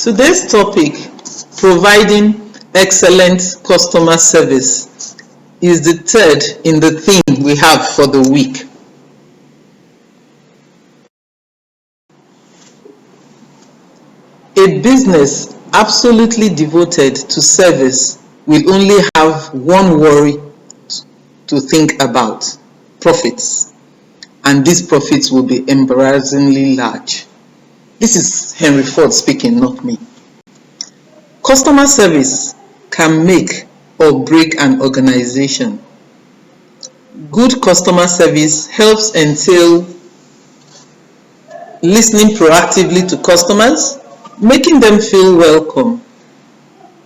Today's topic, providing excellent customer service, is the third in the theme we have for the week. A business absolutely devoted to service will only have one worry to think about: profits. And these profits will be embarrassingly large. This is Henry Ford speaking, not me. Customer service can make or break an organization. Good customer service helps entail listening proactively to customers, making them feel welcome,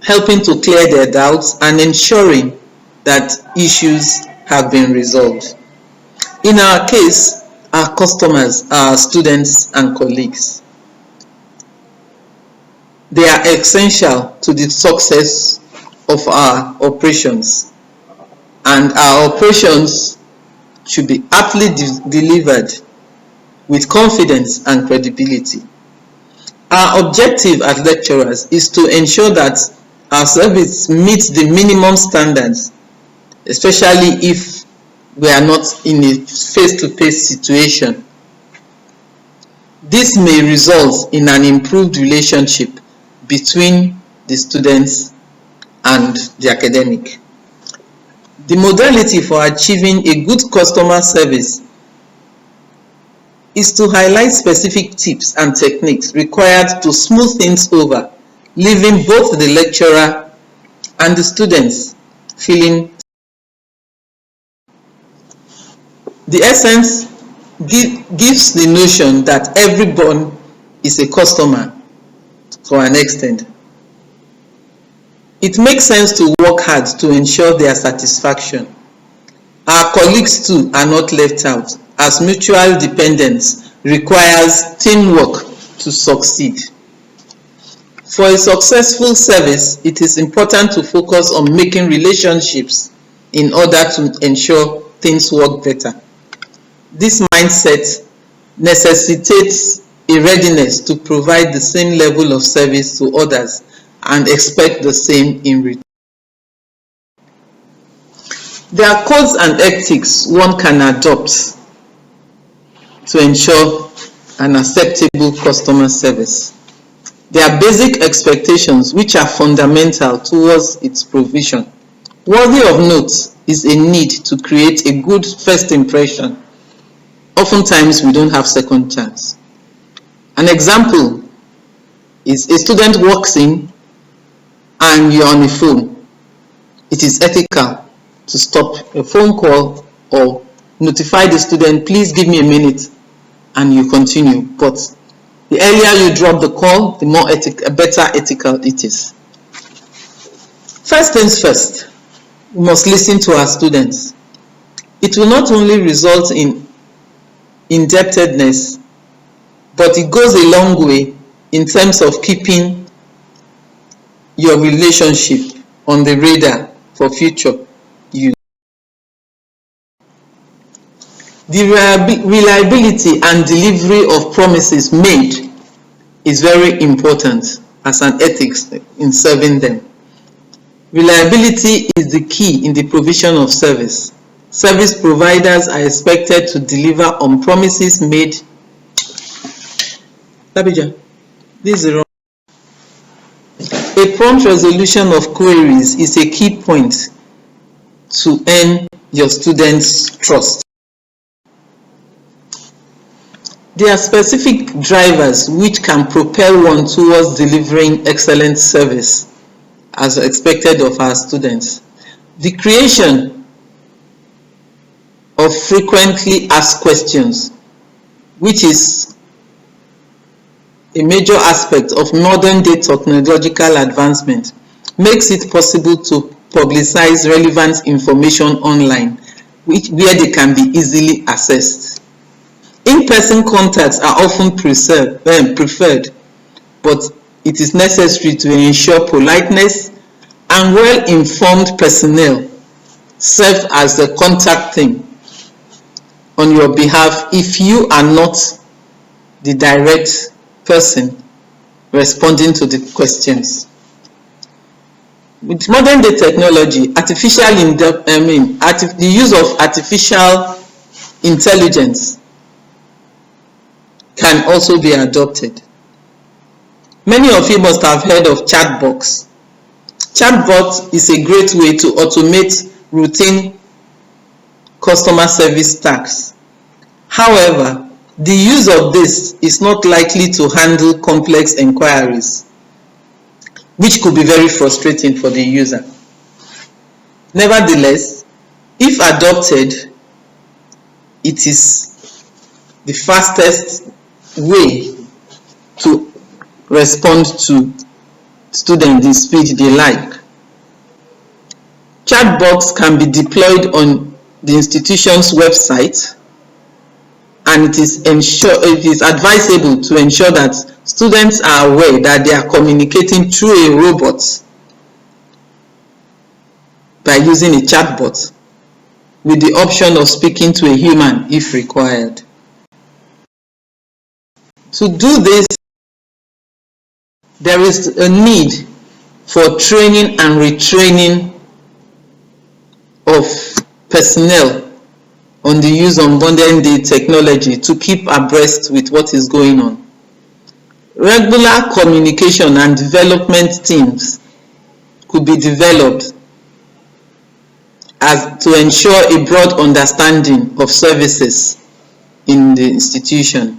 helping to clear their doubts, and ensuring that issues have been resolved. In our case, our customers are our students and colleagues. They are essential to the success of our operations, and our operations should be aptly delivered with confidence and credibility. Our objective as lecturers is to ensure that our service meets the minimum standards, especially if we are not in a face-to-face situation. This may result in an improved relationship between the students and the academic. The modality for achieving a good customer service is to highlight specific tips and techniques required to smooth things over, leaving both the lecturer and the students feeling. The essence gives the notion that everyone is a customer to an extent. It makes sense to work hard to ensure their satisfaction. Our colleagues too are not left out, as mutual dependence requires teamwork to succeed. For a successful service, it is important to focus on making relationships in order to ensure things work better. This mindset necessitates a readiness to provide the same level of service to others and expect the same in return. There are codes and ethics one can adopt to ensure an acceptable customer service. There are basic expectations which are fundamental towards its provision. Worthy of note is a need to create a good first impression. Oftentimes we don't have second chance. An example is a student walks in and you're on the phone. It is ethical to stop a phone call or notify the student, please give me a minute, and you continue. But the earlier you drop the call, the more better ethical it is. First things first, we must listen to our students. It will not only result in indebtedness, but it goes a long way in terms of keeping your relationship on the radar for future use. The reliability and delivery of promises made is very important as an ethics in serving them. Reliability is the key in the provision of service. Service providers are expected to deliver on promises made. Labija, this is wrong. A prompt resolution of queries is a key point to earn your students' trust. There are specific drivers which can propel one towards delivering excellent service as expected of our students. The creation of frequently asked questions, which is a major aspect of modern day technological advancement, makes it possible to publicize relevant information online where they can be easily accessed. In-person contacts are often preferred, but it is necessary to ensure politeness and well-informed personnel serve as the contact team on your behalf if you are not the direct person responding to the questions. With modern day technology, the use of artificial intelligence can also be adopted. Many of you must have heard of chatbots. Chatbot is a great way to automate routine customer service tasks. However, the use of this is not likely to handle complex inquiries, which could be very frustrating for the user. Nevertheless, if adopted, it is the fastest way to respond to students the speed they like. Chatbots can be deployed on the institution's website, and it is advisable to ensure that students are aware that they are communicating through a robot by using a chatbot, with the option of speaking to a human if required. To do this, there is a need for training and retraining of personnel on the use of modern day technology to keep abreast with what is going on. Regular communication and development teams could be developed to ensure a broad understanding of services in the institution.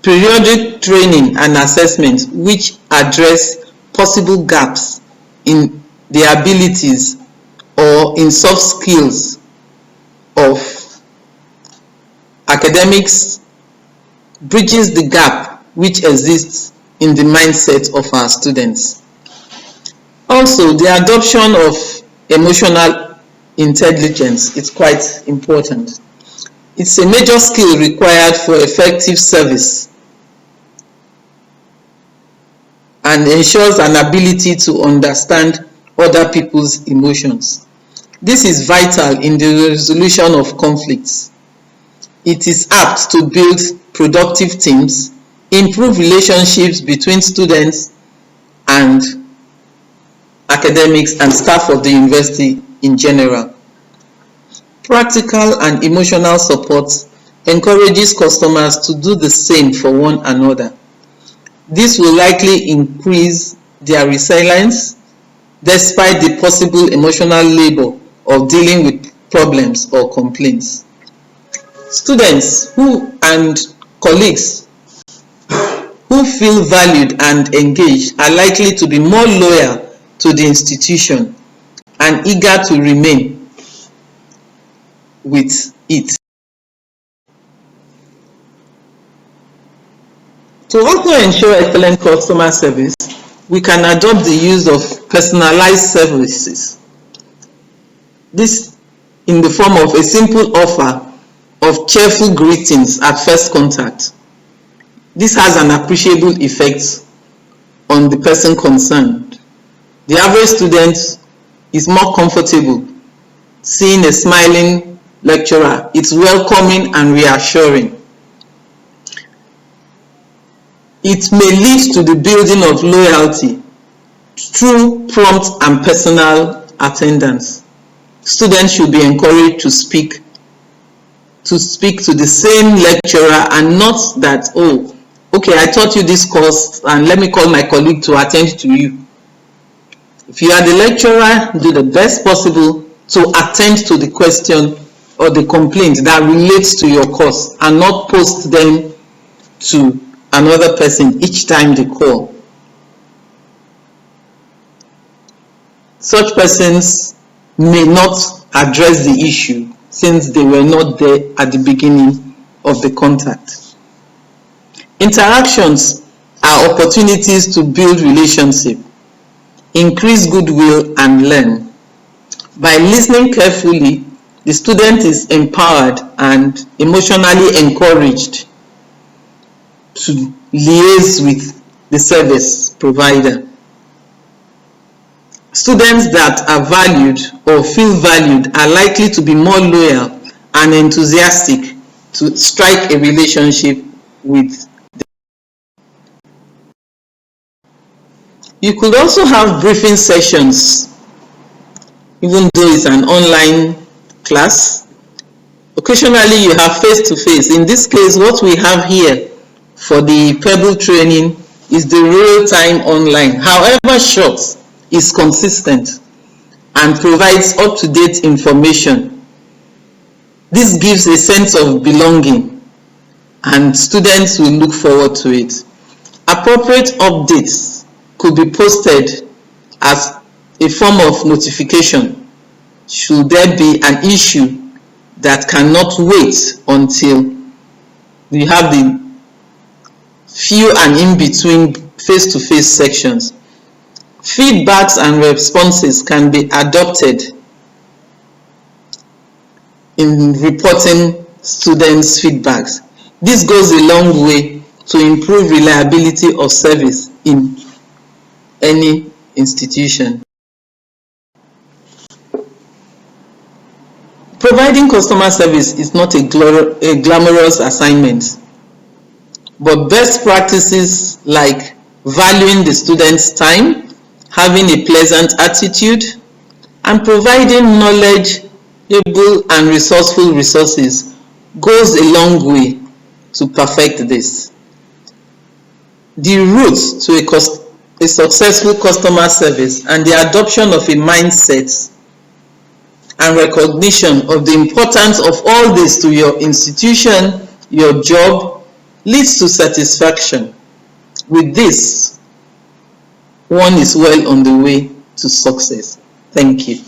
Periodic training and assessment which address possible gaps in the abilities or in soft skills of academics bridges the gap which exists in the mindset of our students. Also, the adoption of emotional intelligence is quite important. It's a major skill required for effective service and ensures an ability to understand other people's emotions. This is vital in the resolution of conflicts. It is apt to build productive teams, improve relationships between students and academics and staff of the university in general. Practical and emotional support encourages customers to do the same for one another. This will likely increase their resilience despite the possible emotional labor of dealing with problems or complaints. Students and colleagues who feel valued and engaged are likely to be more loyal to the institution and eager to remain with it. To also ensure excellent customer service, we can adopt the use of personalized services. This in the form of a simple offer of cheerful greetings at first contact. This has an appreciable effect on the person concerned. The average student is more comfortable seeing a smiling lecturer. It's welcoming and reassuring. It may lead to the building of loyalty through prompt and personal attendance. Students should be encouraged to speak to the same lecturer and not that, oh, okay, I taught you this course and let me call my colleague to attend to you. If you are the lecturer, do the best possible to attend to the question or the complaint that relates to your course and not post them to another person each time they call. Such persons may not address the issue since they were not there at the beginning of the contact. Interactions are opportunities to build relationship, increase goodwill, and learn. By listening carefully, the student is empowered and emotionally encouraged to liaise with the service provider. Students that are valued or feel valued are likely to be more loyal and enthusiastic to strike a relationship with them. You could also have briefing sessions, even though it's an online class. Occasionally you have face-to-face. In this case, what we have here for the Pebble training is the real-time online. However short, is consistent and provides up-to-date information. This gives a sense of belonging and students will look forward to it. Appropriate updates could be posted as a form of notification should there be an issue that cannot wait until we have the few and in between face-to-face sections. Feedbacks and responses can be adopted in reporting students' feedbacks. This goes a long way to improve reliability of service in any institution. Providing customer service is not a glamorous assignment, but best practices like valuing the student's time, having a pleasant attitude, and providing knowledgeable and resourceful resources goes a long way to perfect this. The route to a successful customer service and the adoption of a mindset and recognition of the importance of all this to your institution, your job, leads to satisfaction. With this, one is well on the way to success. Thank you.